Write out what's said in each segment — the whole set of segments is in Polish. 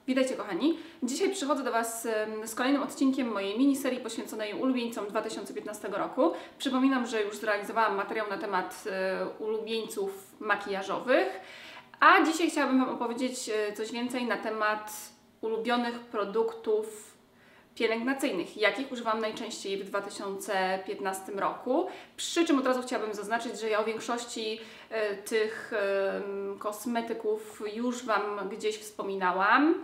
Witajcie kochani. Dzisiaj przychodzę do Was z kolejnym odcinkiem mojej miniserii poświęconej ulubieńcom 2015 roku. Przypominam, że już zrealizowałam materiał na temat ulubieńców makijażowych, a dzisiaj chciałabym Wam opowiedzieć coś więcej na temat ulubionych produktów pielęgnacyjnych, jakich używam najczęściej w 2015 roku. Przy czym od razu chciałabym zaznaczyć, że ja o większości tych kosmetyków już Wam gdzieś wspominałam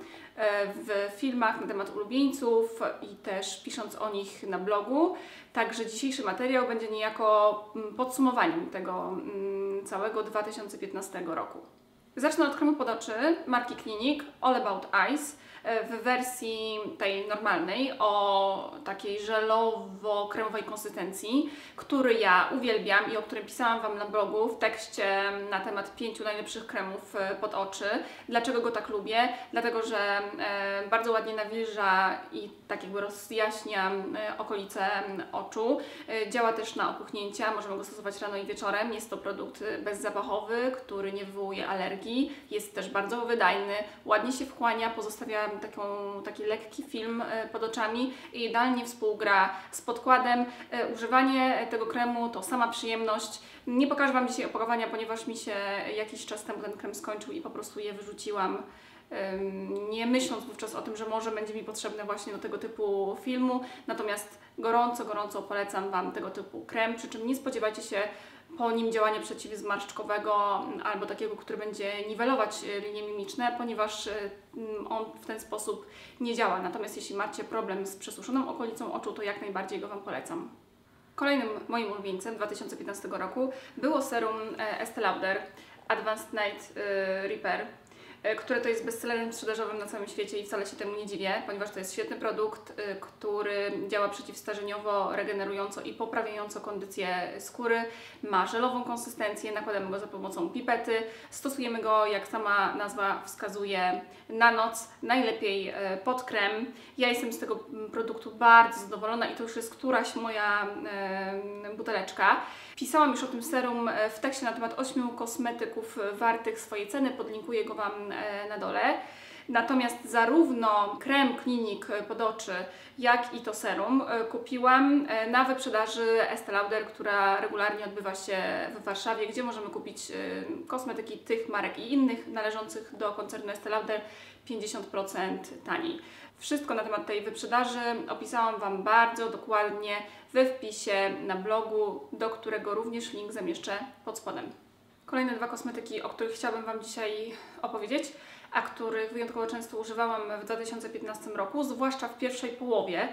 w filmach na temat ulubieńców i też pisząc o nich na blogu. Także dzisiejszy materiał będzie niejako podsumowaniem tego całego 2015 roku. Zacznę od kremu pod oczy marki Clinique All About Eyes w wersji tej normalnej, o takiej żelowo-kremowej konsystencji, który ja uwielbiam i o którym pisałam Wam na blogu w tekście na temat 5 najlepszych kremów pod oczy. Dlaczego go tak lubię? Dlatego, że bardzo ładnie nawilża i tak jakby rozjaśnia okolice oczu. Działa też na opuchnięcia, możemy go stosować rano i wieczorem. Jest to produkt bezzapachowy, który nie wywołuje alergii. Jest też bardzo wydajny, ładnie się wchłania, pozostawia taki lekki film pod oczami i idealnie współgra z podkładem. Używanie tego kremu to sama przyjemność. Nie pokażę Wam dzisiaj opakowania, ponieważ mi się jakiś czas temu ten krem skończył i po prostu je wyrzuciłam, nie myśląc wówczas o tym, że może będzie mi potrzebne właśnie do tego typu filmu. Natomiast gorąco polecam Wam tego typu krem, przy czym nie spodziewajcie się po nim działania przeciwzmarszczkowego albo takiego, który będzie niwelować linie mimiczne, ponieważ on w ten sposób nie działa. Natomiast jeśli macie problem z przesuszoną okolicą oczu, to jak najbardziej go Wam polecam. Kolejnym moim ulubieńcem 2015 roku było serum Estée Lauder Advanced Night Repair, które to jest bestsellerem sprzedażowym na całym świecie i wcale się temu nie dziwię, ponieważ to jest świetny produkt, który działa przeciwstarzeniowo, regenerująco i poprawiająco kondycję skóry. Ma żelową konsystencję, nakładamy go za pomocą pipety, stosujemy go, jak sama nazwa wskazuje, na noc, najlepiej pod krem. Ja jestem z tego produktu bardzo zadowolona i to już jest któraś moja buteleczka. Pisałam już o tym serum w tekście na temat 8 kosmetyków wartych swojej ceny, podlinkuję go Wam na dole. Natomiast zarówno krem Clinique pod oczy, jak i to serum kupiłam na wyprzedaży Estée Lauder, która regularnie odbywa się w Warszawie, gdzie możemy kupić kosmetyki tych marek i innych należących do koncernu Estée Lauder 50% taniej. Wszystko na temat tej wyprzedaży opisałam Wam bardzo dokładnie we wpisie na blogu, do którego również link zamieszczę pod spodem. Kolejne dwa kosmetyki, o których chciałabym Wam dzisiaj opowiedzieć, a których wyjątkowo często używałam w 2015 roku, zwłaszcza w pierwszej połowie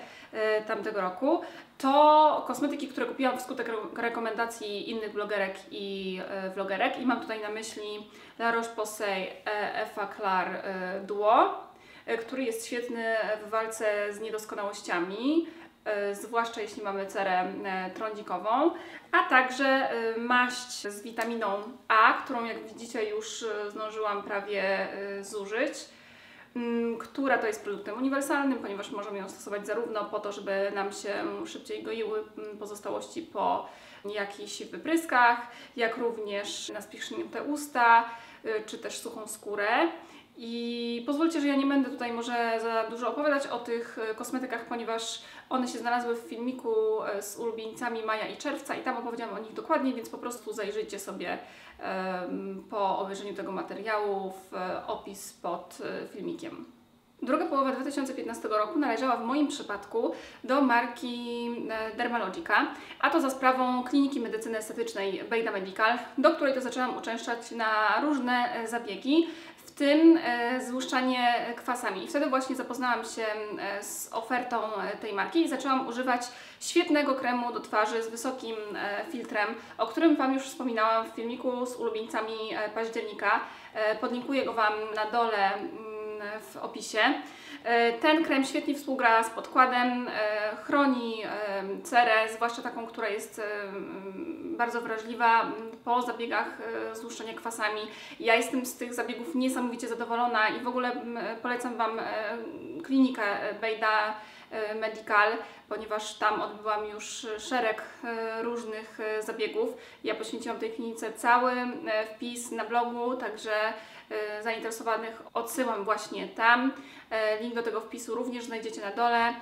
tamtego roku, to kosmetyki, które kupiłam wskutek rekomendacji innych blogerek i vlogerek i mam tutaj na myśli La Roche-Posay Effaclar Duo, który jest świetny w walce z niedoskonałościami, zwłaszcza jeśli mamy cerę trądzikową, a także maść z witaminą A, którą jak widzicie już zdążyłam prawie zużyć, która to jest produktem uniwersalnym, ponieważ możemy ją stosować zarówno po to, żeby nam się szybciej goiły pozostałości po jakichś wypryskach, jak również na spichrznięte usta, czy też suchą skórę. I pozwólcie, że ja nie będę tutaj może za dużo opowiadać o tych kosmetykach, ponieważ one się znalazły w filmiku z ulubieńcami maja i czerwca i tam opowiedziałam o nich dokładniej, więc po prostu zajrzyjcie sobie po obejrzeniu tego materiału w opis pod filmikiem. Druga połowa 2015 roku należała w moim przypadku do marki Dermalogica, a to za sprawą Kliniki Medycyny Estetycznej Bejda Medical, do której to zaczęłam uczęszczać na różne zabiegi, w tym złuszczanie kwasami. I wtedy właśnie zapoznałam się z ofertą tej marki i zaczęłam używać świetnego kremu do twarzy z wysokim filtrem, o którym Wam już wspominałam w filmiku z ulubieńcami października. Podlinkuję go Wam na dole w opisie. Ten krem świetnie współgra z podkładem, chroni cerę, zwłaszcza taką, która jest bardzo wrażliwa po zabiegach złuszczenia kwasami. Ja jestem z tych zabiegów niesamowicie zadowolona i w ogóle polecam Wam klinikę Bejda Medical, ponieważ tam odbyłam już szereg różnych zabiegów. Ja poświęciłam tej klinice cały wpis na blogu, także zainteresowanych odsyłam właśnie tam. Link do tego wpisu również znajdziecie na dole.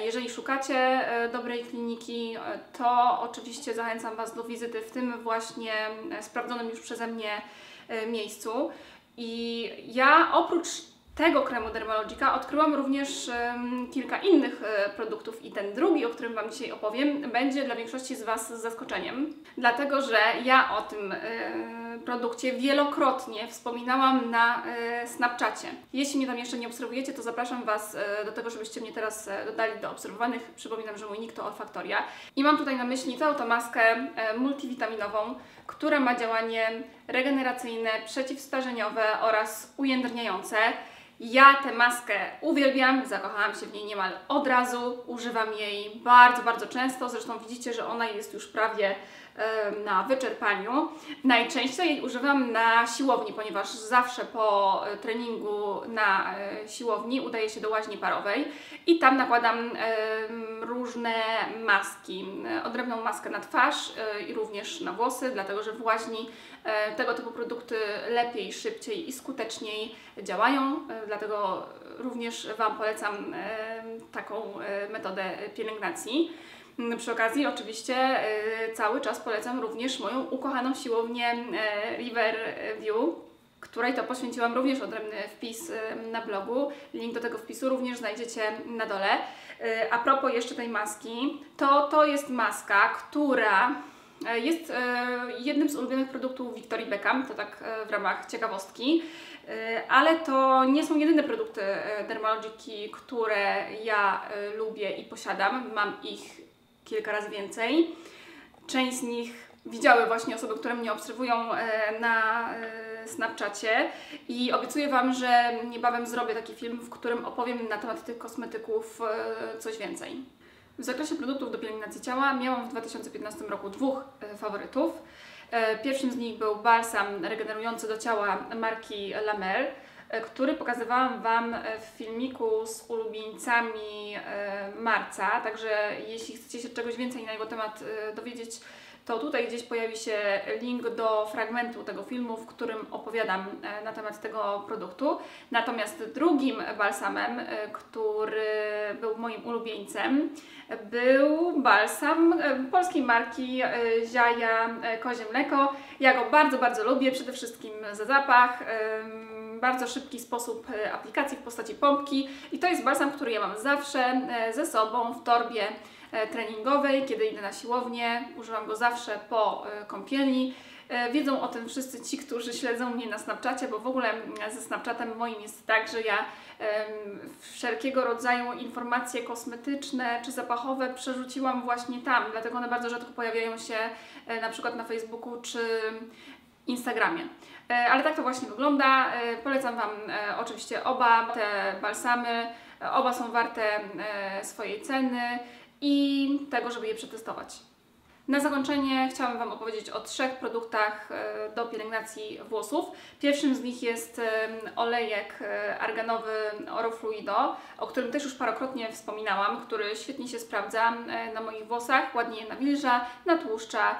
Jeżeli szukacie dobrej kliniki, to oczywiście zachęcam Was do wizyty w tym właśnie sprawdzonym już przeze mnie miejscu. I ja oprócz tego kremu Dermalogica odkryłam również kilka innych produktów i ten drugi, o którym Wam dzisiaj opowiem, będzie dla większości z Was zaskoczeniem, dlatego że ja o tym produkcie wielokrotnie wspominałam na Snapchacie. Jeśli mnie tam jeszcze nie obserwujecie, to zapraszam Was do tego, żebyście mnie teraz dodali do obserwowanych. Przypominam, że mój nick to Olfaktoria. I mam tutaj na myśli całą tą maskę multivitaminową, która ma działanie regeneracyjne, przeciwstarzeniowe oraz ujędrniające. Ja tę maskę uwielbiam, zakochałam się w niej niemal od razu, używam jej bardzo, bardzo często, zresztą widzicie, że ona jest już prawie na wyczerpaniu. Najczęściej jej używam na siłowni, ponieważ zawsze po treningu na siłowni udaję się do łaźni parowej i tam nakładam różne maski. Odrębną maskę na twarz i również na włosy, dlatego że w łaźni tego typu produkty lepiej, szybciej i skuteczniej działają, dlatego również Wam polecam taką metodę pielęgnacji. Przy okazji oczywiście cały czas polecam również moją ukochaną siłownię Riverview, której to poświęciłam również odrębny wpis na blogu. Link do tego wpisu również znajdziecie na dole. A propos jeszcze tej maski, to jest maska, która jest jednym z ulubionych produktów Victorii Beckham, to tak w ramach ciekawostki, ale to nie są jedyne produkty Dermalogiki, które ja lubię i posiadam. Mam ich kilka razy więcej. Część z nich widziały właśnie osoby, które mnie obserwują na Snapchacie i obiecuję Wam, że niebawem zrobię taki film, w którym opowiem na temat tych kosmetyków coś więcej. W zakresie produktów do pielęgnacji ciała miałam w 2015 roku dwóch faworytów. Pierwszym z nich był balsam regenerujący do ciała marki La Mer, który pokazywałam Wam w filmiku z ulubieńcami marca, także jeśli chcecie się czegoś więcej na jego temat dowiedzieć, to tutaj gdzieś pojawi się link do fragmentu tego filmu, w którym opowiadam na temat tego produktu. Natomiast drugim balsamem, który był moim ulubieńcem, był balsam polskiej marki Ziaja Kozie Mleko. Ja go bardzo, bardzo lubię, przede wszystkim za zapach, bardzo szybki sposób aplikacji w postaci pompki i to jest balsam, który ja mam zawsze ze sobą w torbie treningowej, kiedy idę na siłownię. Używam go zawsze po kąpieli. Wiedzą o tym wszyscy ci, którzy śledzą mnie na Snapchacie, bo w ogóle ze Snapchatem moim jest tak, że ja wszelkiego rodzaju informacje kosmetyczne czy zapachowe przerzuciłam właśnie tam, dlatego one bardzo rzadko pojawiają się na przykład na Facebooku czy Instagramie. Ale tak to właśnie wygląda. Polecam Wam oczywiście oba te balsamy. Oba są warte swojej ceny i tego, żeby je przetestować. Na zakończenie chciałam Wam opowiedzieć o 3 produktach do pielęgnacji włosów. Pierwszym z nich jest olejek arganowy Orofluido, o którym też już parokrotnie wspominałam, który świetnie się sprawdza na moich włosach, ładnie je nawilża, natłuszcza,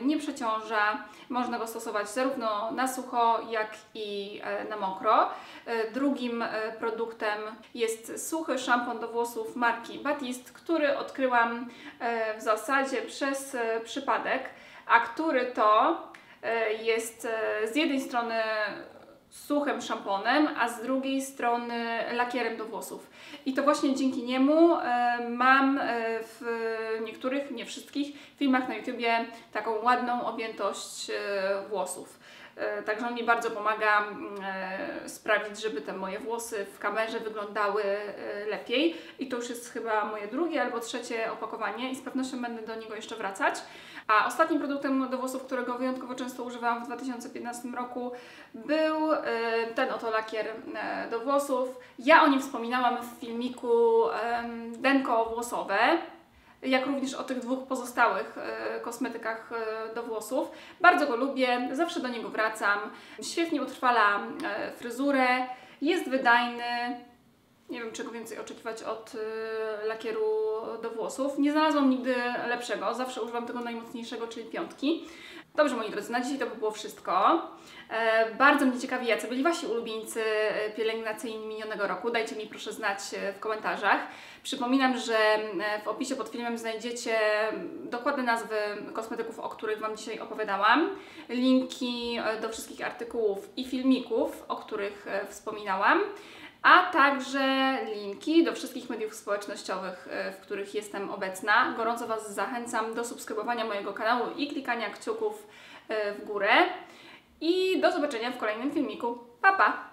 nie przeciąża. Można go stosować zarówno na sucho, jak i na mokro. Drugim produktem jest suchy szampon do włosów marki Batiste, który odkryłam w zasadzie przez przypadek, a który to jest z jednej strony suchym szamponem, a z drugiej strony lakierem do włosów. I to właśnie dzięki niemu mam w niektórych, nie wszystkich filmach na YouTubie taką ładną objętość włosów. Także on mi bardzo pomaga sprawić, żeby te moje włosy w kamerze wyglądały lepiej. I to już jest chyba moje drugie albo trzecie opakowanie i z pewnością będę do niego jeszcze wracać. A ostatnim produktem do włosów, którego wyjątkowo często używałam w 2015 roku, był ten oto lakier do włosów. Ja o nim wspominałam w filmiku denko włosowe, jak również o tych 2 pozostałych kosmetykach do włosów. Bardzo go lubię, zawsze do niego wracam. Świetnie utrwala fryzurę, jest wydajny. Nie wiem, czego więcej oczekiwać od lakieru do włosów. Nie znalazłam nigdy lepszego, zawsze używam tego najmocniejszego, czyli 5. Dobrze, moi drodzy, na dzisiaj to by było wszystko. Bardzo mnie ciekawi, jacy byli Wasi ulubieńcy pielęgnacyjni minionego roku. Dajcie mi proszę znać w komentarzach. Przypominam, że w opisie pod filmem znajdziecie dokładne nazwy kosmetyków, o których Wam dzisiaj opowiadałam, linki do wszystkich artykułów i filmików, o których wspominałam, a także linki do wszystkich mediów społecznościowych, w których jestem obecna. Gorąco Was zachęcam do subskrybowania mojego kanału i klikania kciuków w górę. I do zobaczenia w kolejnym filmiku. Pa, pa!